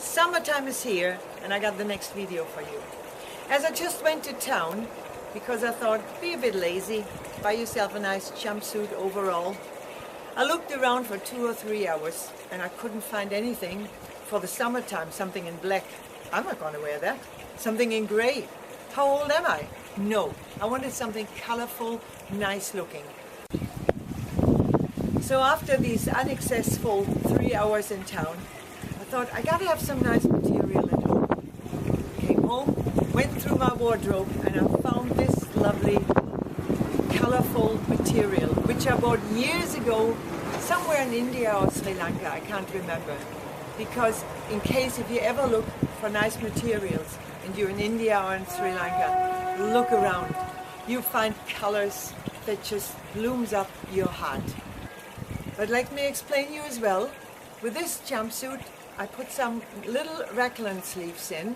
Summertime is here and I got the next video for you. As I just went to town, because I thought, be a bit lazy, buy yourself a nice jumpsuit overall. I looked around for 2 or 3 hours and I couldn't find anything for the summertime, something in black. I'm not going to wear that. Something in grey. How old am I? No, I wanted something colorful, nice looking. So after these unsuccessful 3 hours in town, I thought I gotta have some nice material at home. Came home, went through my wardrobe and I found this lovely colorful material which I bought years ago somewhere in India or Sri Lanka, I can't remember. Because in case if you ever look for nice materials and you're in India or in Sri Lanka, look around. You find colors that just blooms up your heart. But let me explain you as well. With this jumpsuit, I put some little raglan sleeves in,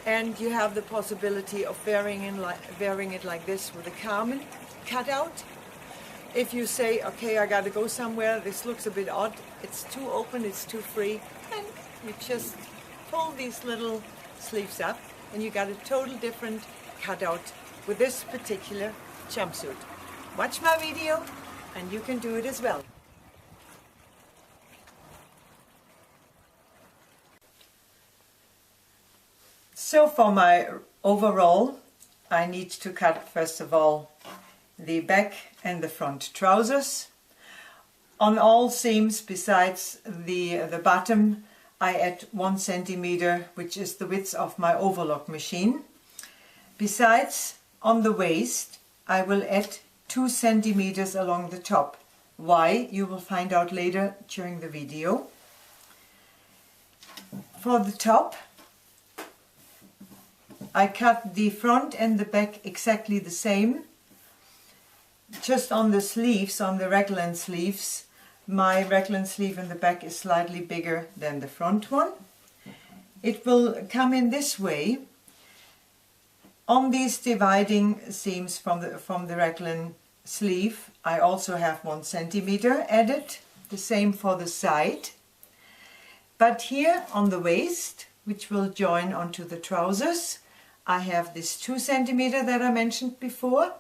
and you have the possibility of wearing it like this with a carmen cutout. If you say, okay, I gotta go somewhere, this looks a bit odd, it's too open, it's too free, and you just pull these little sleeves up, and you got a total different cutout with this particular jumpsuit. Watch my video, and you can do it as well. So for my overall, I need to cut first of all the back and the front trousers. On all seams besides the bottom, I add 1 centimeter, which is the width of my overlock machine. Besides, on the waist, I will add 2 centimeters along the top. Why? You will find out later during the video. For the top, I cut the front and the back exactly the same. Just on the sleeves, on the raglan sleeves, my raglan sleeve in the back is slightly bigger than the front one. It will come in this way. On these dividing seams from the raglan sleeve, I also have 1 centimeter added, the same for the side. But here on the waist, which will join onto the trousers, I have this 2 centimeter that I mentioned before,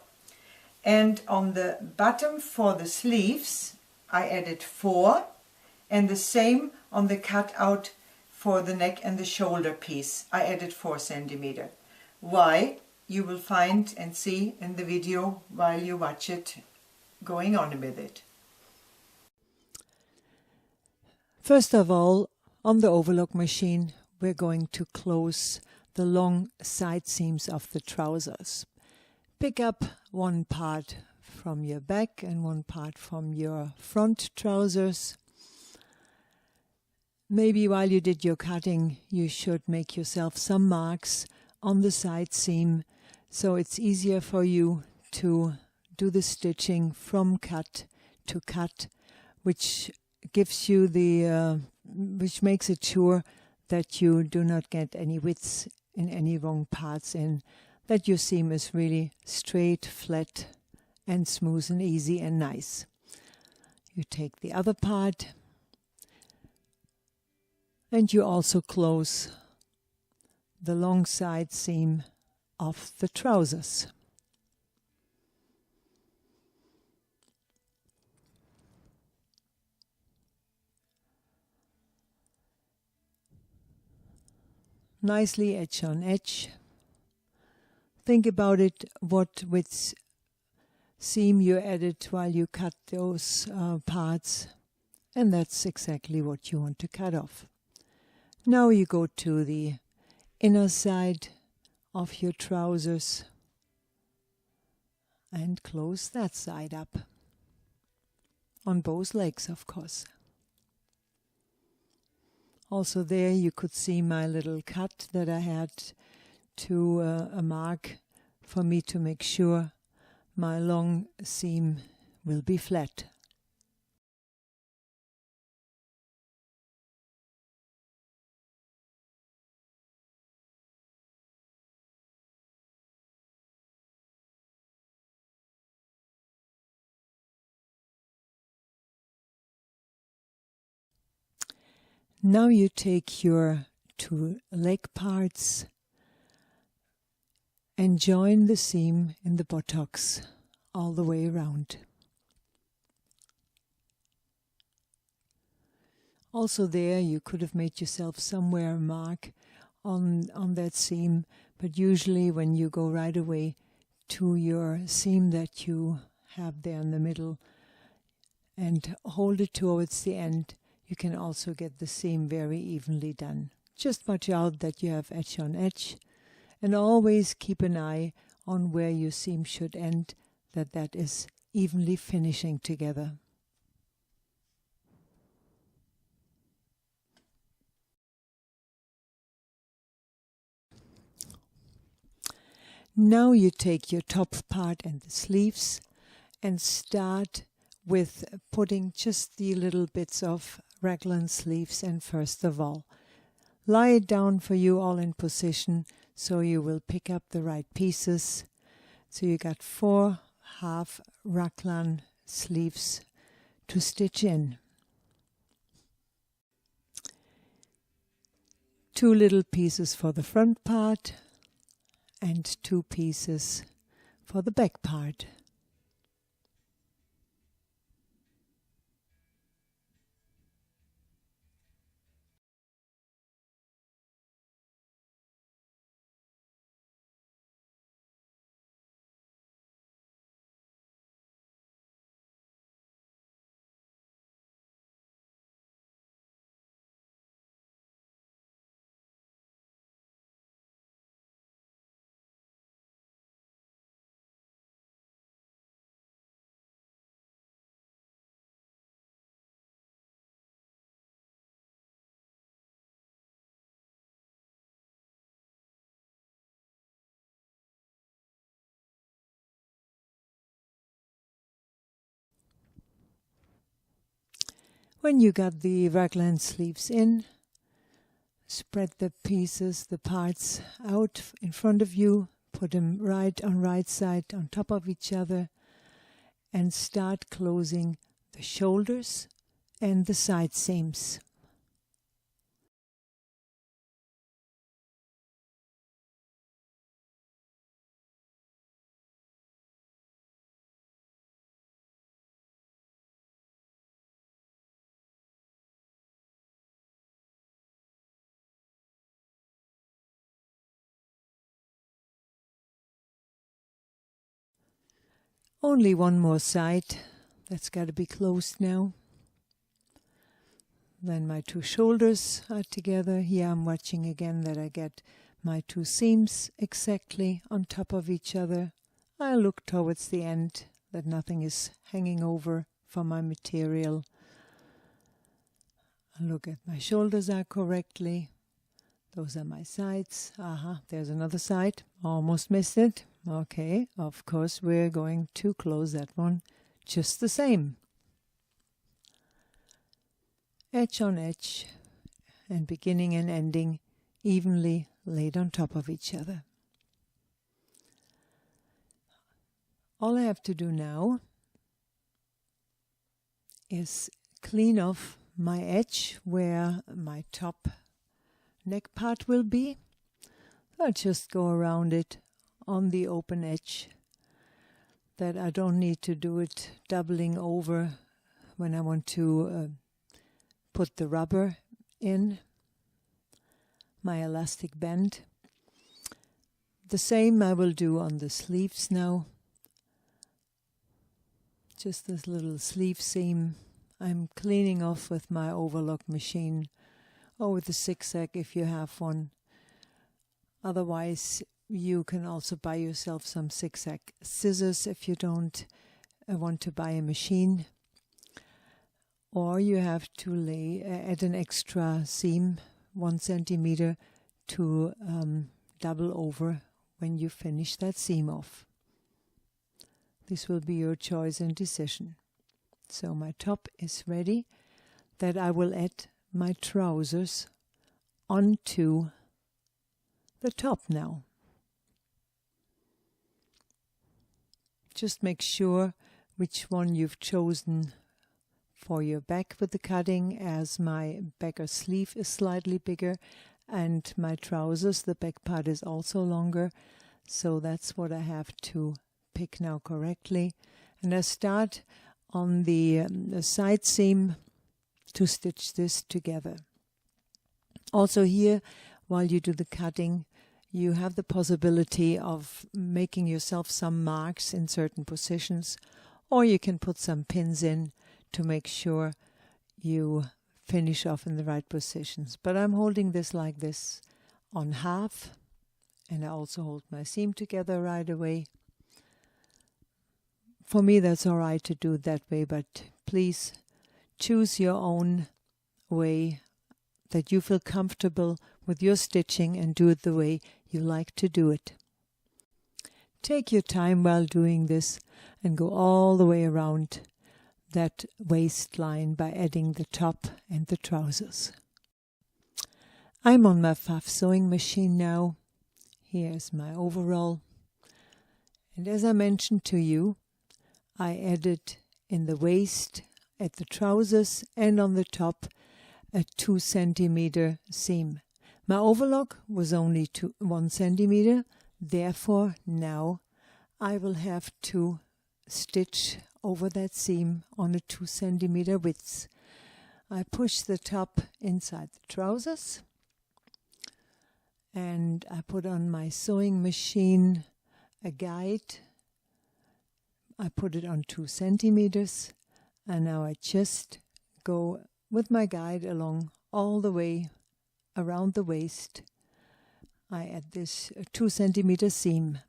and on the bottom for the sleeves I added 4, and the same on the cutout for the neck and the shoulder piece I added 4 centimeter. Why? You will find and see in the video while you watch it going on with it. First of all, on the overlock machine we're going to close the long side seams of the trousers. Pick up one part from your back and one part from your front trousers. Maybe while you did your cutting you should make yourself some marks on the side seam so it's easier for you to do the stitching from cut to cut, which gives you which makes it sure that you do not get any widths in any wrong parts in, that your seam is really straight, flat and smooth and easy and nice. You take the other part and you also close the long side seam of the trousers. Nicely edge on edge. Think about it, what width seam you added while you cut those parts, and that's exactly what you want to cut off. Now you go to the inner side of your trousers and close that side up, on both legs of course. Also there you could see my little cut that I had to a mark for me to make sure my long seam will be flat. Now you take your two leg parts and join the seam in the buttocks all the way around. Also there you could have made yourself somewhere a mark on that seam, but usually when you go right away to your seam that you have there in the middle and hold it towards the end, you can also get the seam very evenly done. Just watch out that you have edge on edge, and always keep an eye on where your seam should end, that is evenly finishing together. Now you take your top part and the sleeves and start with putting just the little bits of raglan sleeves in first of all. Lie it down for you all in position so you will pick up the right pieces. So you got 4 half raglan sleeves to stitch in. 2 little pieces for the front part and 2 pieces for the back part. When you got the raglan sleeves in, spread the pieces, the parts out in front of you, put them right side on top of each other, and start closing the shoulders and the side seams. Only one more side, that's got to be closed now. Then my 2 shoulders are together. Here I'm watching again that I get my 2 seams exactly on top of each other. I look towards the end that nothing is hanging over from my material. I look at my shoulders are correctly. Those are my sides. There's another side. Almost missed it. Okay, of course we're going to close that one just the same. Edge on edge and beginning and ending evenly laid on top of each other. All I have to do now is clean off my edge where my top neck part will be. I'll just go around it on the open edge, that I don't need to do it doubling over when I want to put the rubber in my elastic band. The same I will do on the sleeves now. Just this little sleeve seam I'm cleaning off with my overlock machine, or with a zigzag if you have one. Otherwise you can also buy yourself some zigzag scissors if you don't want to buy a machine. Or you have to add an extra seam, 1 centimeter, to double over when you finish that seam off. This will be your choice and decision. So my top is ready, that I will add my trousers onto the top now. Just make sure which one you've chosen for your back with the cutting, as my back or sleeve is slightly bigger and my trousers, the back part is also longer. So that's what I have to pick now correctly. And I start on the side seam to stitch this together. Also here, while you do the cutting, you have the possibility of making yourself some marks in certain positions, or you can put some pins in to make sure you finish off in the right positions. But I'm holding this like this on half, and I also hold my seam together right away. For me, that's all right to do it that way, but please choose your own way that you feel comfortable with your stitching and do it the way you like to do it. Take your time while doing this and go all the way around that waistline by adding the top and the trousers. I'm on my Pfaff sewing machine now. Here's my overall. And as I mentioned to you, I added in the waist, at the trousers and on the top, a 2 centimeter seam. My overlock was only 1 centimeter, therefore now I will have to stitch over that seam on a 2 centimeter width. I push the top inside the trousers and I put on my sewing machine a guide. I put it on 2 centimeters, and now I just go with my guide along all the way around the waist. I add this 2 centimeter seam.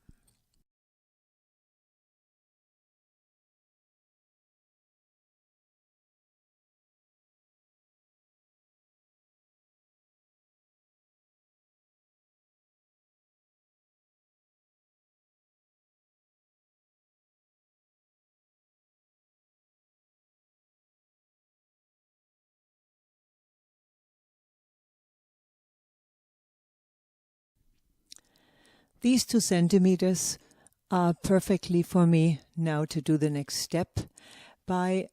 These 2 centimeters are perfectly for me now to do the next step by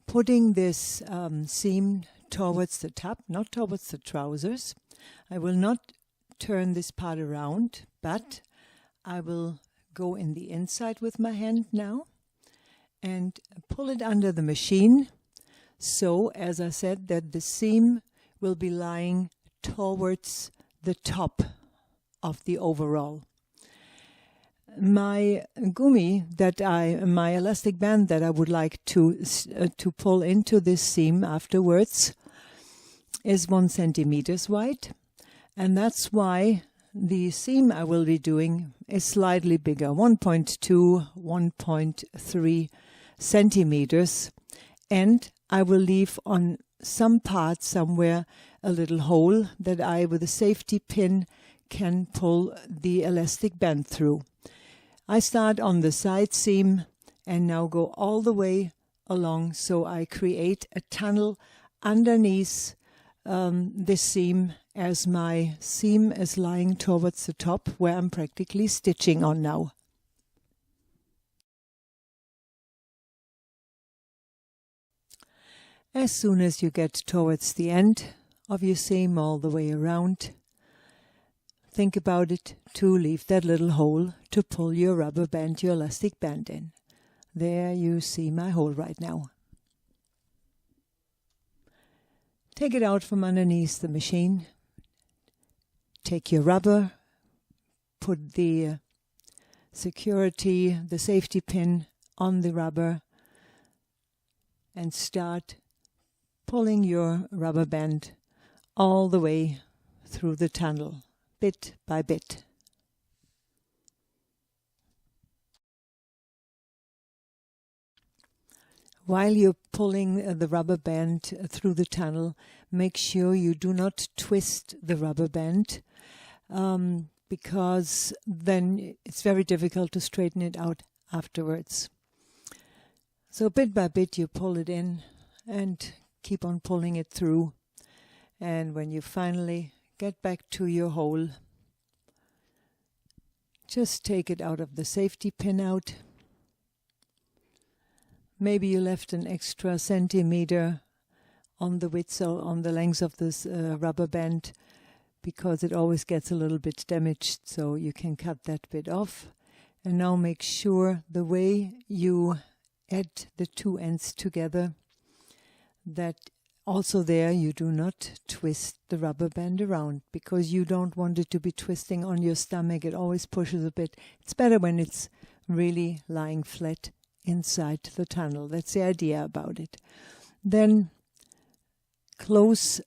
putting this seam towards the top, not towards the trousers. I will not turn this part around, but I will go in the inside with my hand now and pull it under the machine. So, as I said, that the seam will be lying towards the top of the overall. My gummy my elastic band that I would like to pull into this seam afterwards is 1 centimeter wide, and that's why the seam I will be doing is slightly bigger, 1.2, 1.3 centimeters, and I will leave on some part somewhere a little hole that I, with a safety pin, can pull the elastic band through. I start on the side seam and now go all the way along, so I create a tunnel underneath this seam as my seam is lying towards the top, where I'm practically stitching on now. As soon as you get towards the end of your seam all the way around, think about it to leave that little hole to pull your rubber band, your elastic band in. There you see my hole right now. Take it out from underneath the machine. Take your rubber, put the the safety pin on the rubber, and start pulling your rubber band all the way through the tunnel, bit by bit. While you're pulling the rubber band through the tunnel, make sure you do not twist the rubber band, because then it's very difficult to straighten it out afterwards. So bit by bit you pull it in and keep on pulling it through. And when you finally get back to your hole, just take it out of the safety pin out. Maybe you left an extra centimeter on the width or on the length of this rubber band, because it always gets a little bit damaged, so you can cut that bit off. And now make sure the way you add the two ends together, that also there you do not twist the rubber band around, because you don't want it to be twisting on your stomach. It always pushes a bit. It's better when it's really lying flat inside the tunnel. That's the idea about it. Then close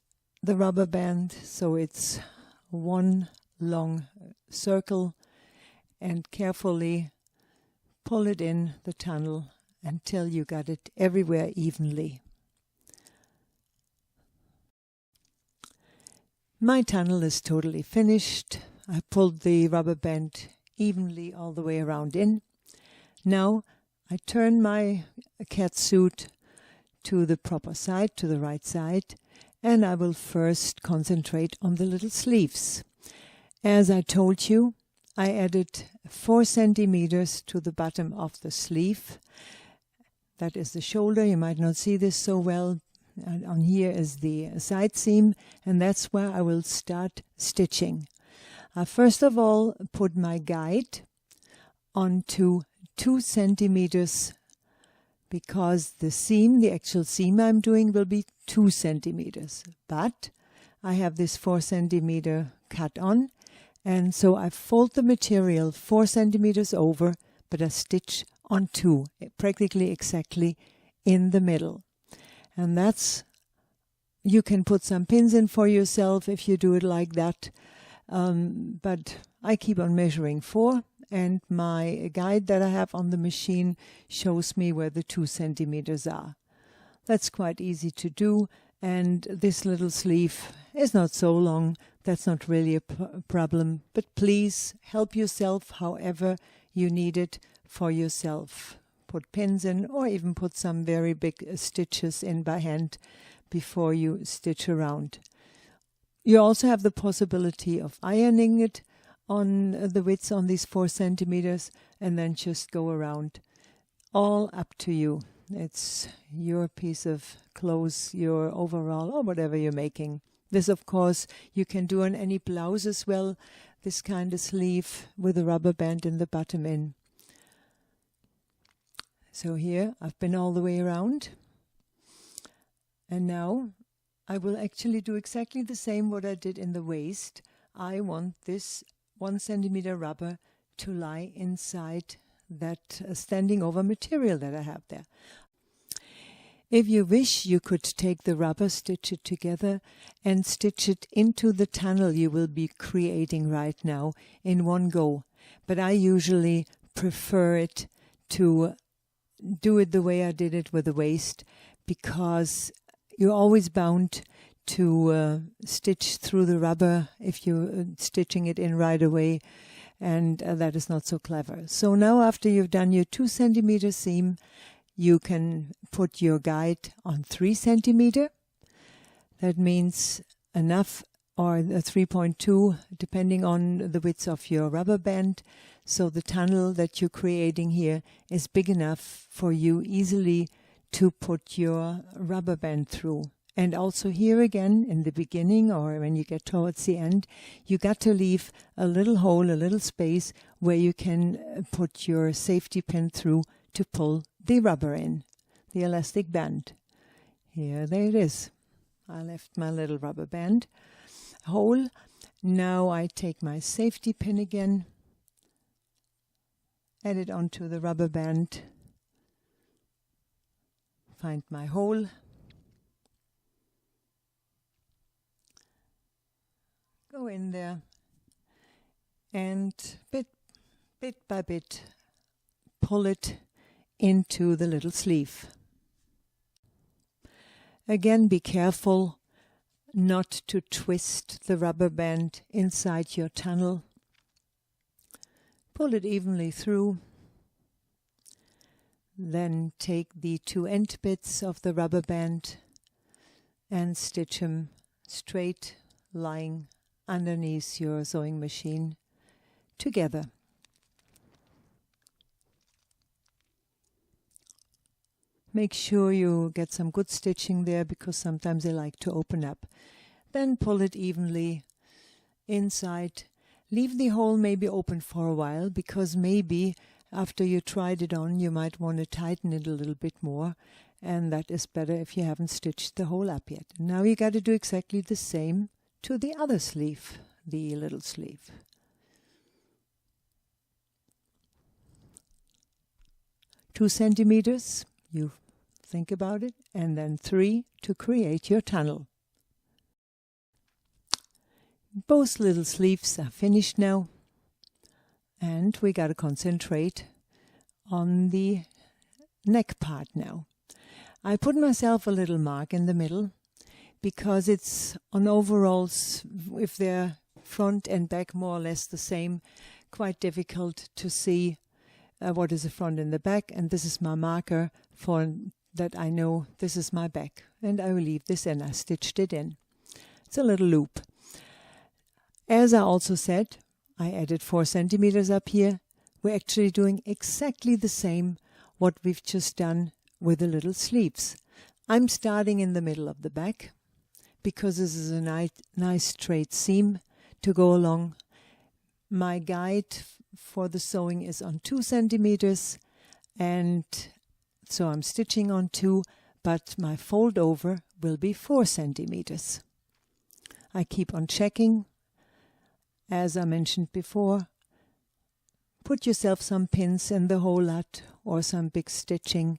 the rubber band so it's one long circle, and carefully pull it in the tunnel until you got it everywhere evenly. My tunnel is totally finished. I pulled the rubber band evenly all the way around in. Now I turn my catsuit to the proper side, to the right side, and I will first concentrate on the little sleeves. As I told you, I added 4 centimeters to the bottom of the sleeve. That is the shoulder. You might not see this so well. On here is the side seam, and that's where I will start stitching. I first of all put my guide onto 2 centimeters, because the seam, the actual seam I'm doing, will be 2 centimeters. But I have this 4 centimeter cut on, and so I fold the material 4 centimeters over, but I stitch on 2, practically exactly in the middle. And that's, you can put some pins in for yourself if you do it like that. But I keep on measuring 4, and my guide that I have on the machine shows me where the 2 centimeters are. That's quite easy to do, and this little sleeve is not so long. That's not really a problem, but please help yourself however you need it for yourself. Put pins in, or even put some very big stitches in by hand before you stitch around. You also have the possibility of ironing it on the width on these 4 centimeters, and then just go around. All up to you. It's your piece of clothes, your overall, or whatever you're making. This, of course, you can do on any blouse as well, this kind of sleeve with a rubber band in the bottom in. So here I've been all the way around, and now I will actually do exactly the same what I did in the waist. I want this 1 centimeter rubber to lie inside that standing over material that I have there. If you wish, you could take the rubber, stitch it together, and stitch it into the tunnel you will be creating right now in one go. But I usually prefer it to do it the way I did it with the waist, because you're always bound to stitch through the rubber if you're stitching it in right away, and that is not so clever. So now, after you've done your 2 centimeter seam, you can put your guide on 3 centimeter. That means enough, or 3.2, depending on the width of your rubber band. So the tunnel that you're creating here is big enough for you easily to put your rubber band through. And also here again, in the beginning, or when you get towards the end, you got to leave a little hole, a little space where you can put your safety pin through to pull the rubber in, the elastic band. Here, there it is. I left my little rubber band hole. Now I take my safety pin again, add it onto the rubber band, find my hole, go in there, and bit by bit pull it into the little sleeve. Again, be careful not to twist the rubber band inside your tunnel. Pull it evenly through. Then take the 2 end bits of the rubber band and stitch them straight, lying underneath your sewing machine together. Make sure you get some good stitching there, because sometimes they like to open up. Then pull it evenly inside. Leave the hole maybe open for a while, because maybe after you tried it on you might want to tighten it a little bit more, and that is better if you haven't stitched the hole up yet. Now you got to do exactly the same to the other sleeve, the little sleeve. Two centimeters, you think about it, and then 3 to create your tunnel. Both little sleeves are finished now, and we got to concentrate on the neck part now. I put myself a little mark in the middle, because it's on overalls, if they're front and back more or less the same, quite difficult to see what is the front and the back, and this is my marker for that. I know this is my back, and I will leave this, and I stitched it in. It's a little loop. As I also said, I added 4 centimeters up here. We're actually doing exactly the same what we've just done with the little sleeves. I'm starting in the middle of the back, because this is a nice straight seam to go along. My guide for the sewing is on 2 centimeters, and so I'm stitching on 2, but my fold over will be 4 centimeters. I keep on checking. As I mentioned before, put yourself some pins in the hole lot, or some big stitching,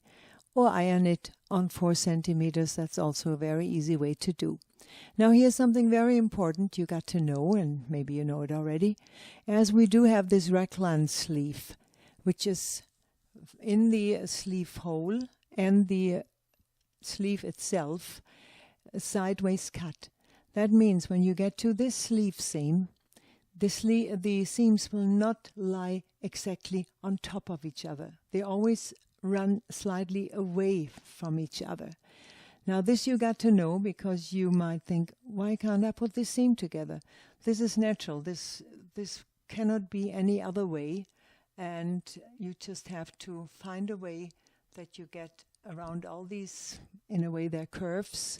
or iron it on 4 centimeters. That's also a very easy way to do. Now here's something very important you got to know, and maybe you know it already, as we do have this raglan sleeve, which is in the sleeve hole and the sleeve itself sideways cut. That means when you get to this sleeve seam, the seams will not lie exactly on top of each other. They always run slightly away from each other. Now this you got to know, because you might think, why can't I put this seam together? This is natural. This cannot be any other way, and you just have to find a way that you get around all these. In a way they're curves,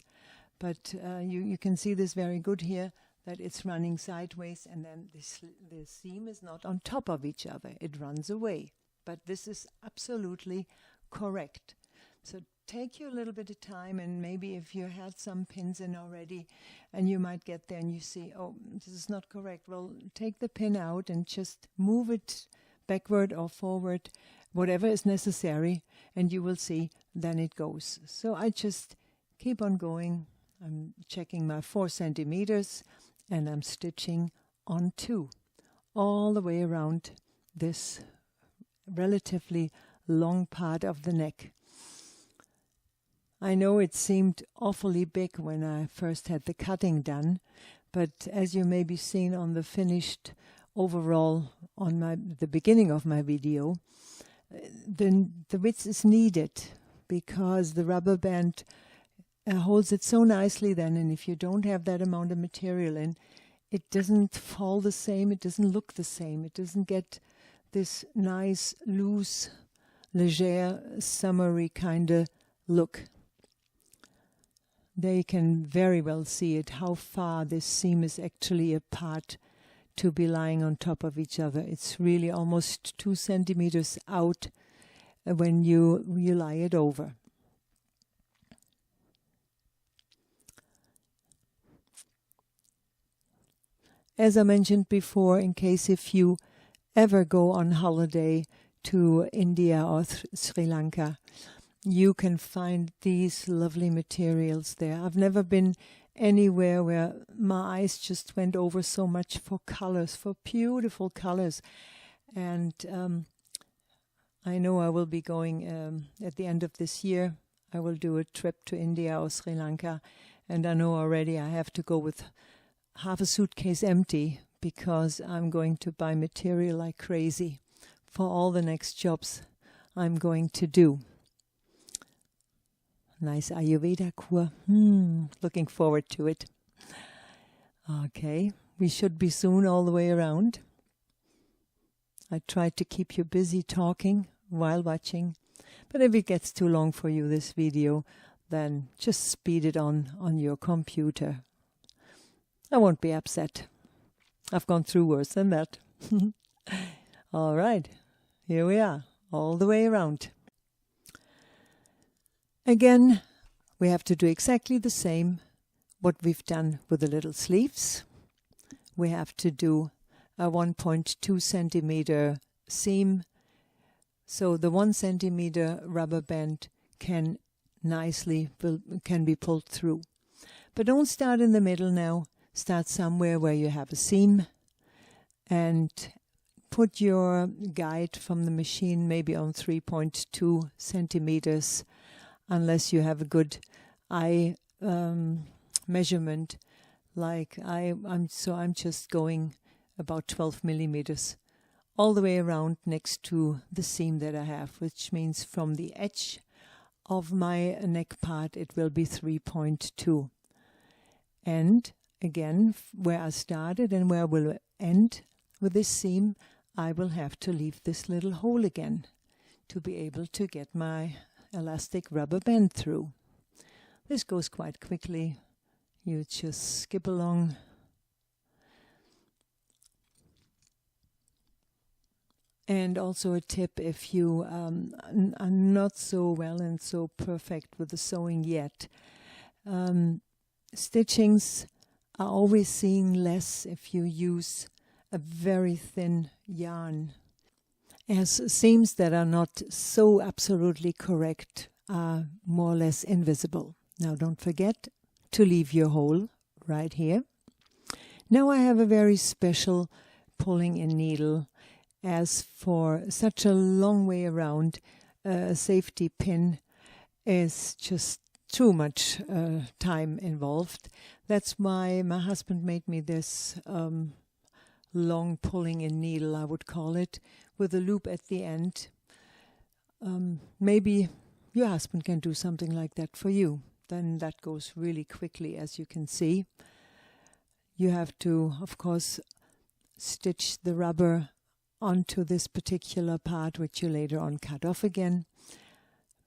but you can see this very good here, that it's running sideways, and then the seam is not on top of each other. It runs away. But this is absolutely correct. So take you a little bit of time, and maybe if you had some pins in already, and you might get there and you see, oh, this is not correct. Well, take the pin out and just move it backward or forward, whatever is necessary, and you will see then it goes. So I just keep on going. I'm checking my 4 centimeters, and I'm stitching on 2 all the way around this relatively long part of the neck. I know it seemed awfully big when I first had the cutting done, but as you may be seen on the finished overall on the beginning of my video, the width is needed, because the rubber band holds it so nicely then, and if you don't have that amount of material in, it doesn't fall the same, it doesn't look the same, it doesn't get this nice, loose, légère, summery kind of look. There you can very well see it, how far this seam is actually apart to be lying on top of each other. It's really almost 2 centimeters out when you lie it over. As I mentioned before, in case if you ever go on holiday to India or Sri Lanka, you can find these lovely materials there. I've never been anywhere where my eyes just went over so much for colors, for beautiful colors. And I know I will be going at the end of this year. I will do a trip to India or Sri Lanka, and I know already I have to go with half a suitcase empty, because I'm going to buy material like crazy for all the next jobs I'm going to do. Nice Ayurveda kur. Looking forward to it. Okay, we should be soon all the way around. I tried to keep you busy talking while watching. But if it gets too long for you, this video, then just speed it on your computer. I won't be upset. I've gone through worse than that. All right, here we are, all the way around. Again, we have to do exactly the same what we've done with the little sleeves. We have to do a 1.2 centimeter seam, so the 1 centimeter rubber band can be pulled through. But don't start in the middle now. Start somewhere where you have a seam and put your guide from the machine maybe on 3.2 centimeters, unless you have a good eye measurement. Like I'm just going about 12 millimeters all the way around next to the seam that I have, which means from the edge of my neck part it will be 3.2. And again, where I started and where I will end with this seam, I will have to leave this little hole again to be able to get my elastic rubber band through. This goes quite quickly. You just skip along. And also a tip, if you are not so well and so perfect with the sewing yet, stitchings are always seeing less if you use a very thin yarn, as seams that are not so absolutely correct are more or less invisible. Now don't forget to leave your hole right here. Now I have a very special pulling in needle, as for such a long way around, a safety pin is just too much time involved. That's why my husband made me this long pulling in needle, I would call it, with a loop at the end. Maybe your husband can do something like that for you. Then that goes really quickly, as you can see. You have to, of course, stitch the rubber onto this particular part, which you later on cut off again.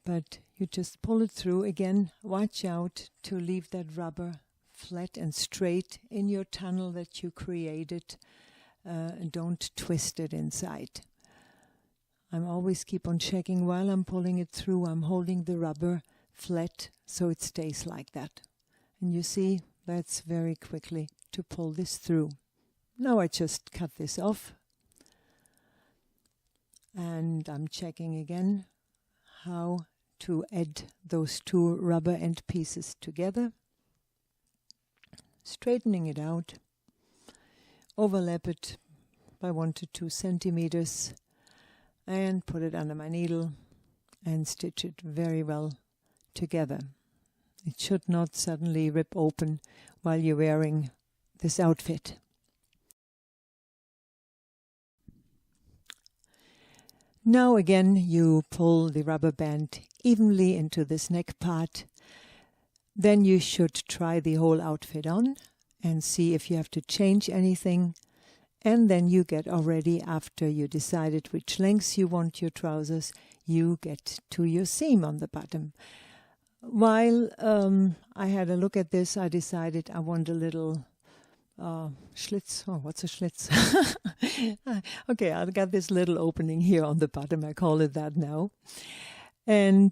But you just pull it through. Again, watch out to leave that rubber flat and straight in your tunnel that you created. And don't twist it inside. I'm always keep on checking while I'm pulling it through. I'm holding the rubber flat so it stays like that. And you see, that's very quickly to pull this through. Now I just cut this off. And I'm checking again how to add those two rubber end pieces together. Straightening it out. Overlap it by 1 to 2 centimeters and put it under my needle and stitch it very well together. It should not suddenly rip open while you're wearing this outfit. Now again you pull the rubber band evenly into this neck part. Then you should try the whole outfit on and see if you have to change anything. And then you get already, after you decided which lengths you want your trousers, you get to your seam on the bottom. While I had a look at this, I decided I want a little Schlitz. Oh, what's a Schlitz? Okay, I've got this little opening here on the bottom. I call it that now. And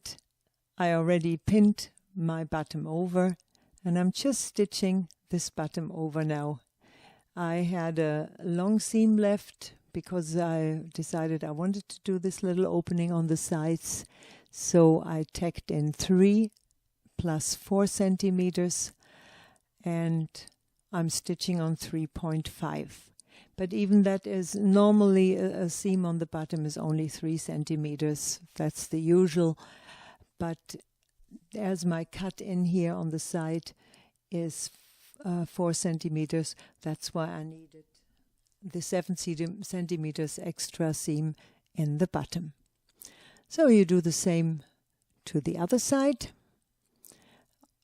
I already pinned my bottom over, and I'm just stitching this bottom over now. I had a long seam left because I decided I wanted to do this little opening on the sides. So I tacked in 3 plus 4 centimeters, and I'm stitching on 3.5. But even that is normally a seam on the bottom is only 3 centimeters. That's the usual. But as my cut in here on the side is 4 centimeters, that's why I needed the 7 centimeters extra seam in the bottom. So you do the same to the other side.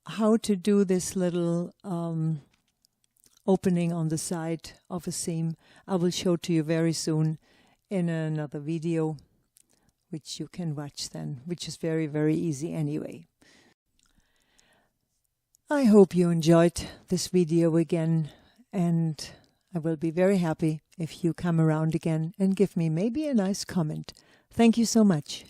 How to do this little opening on the side of a seam, I will show to you very soon in another video which you can watch then, which is very, very easy anyway. I hope you enjoyed this video again, and I will be very happy if you come around again and give me maybe a nice comment. Thank you so much.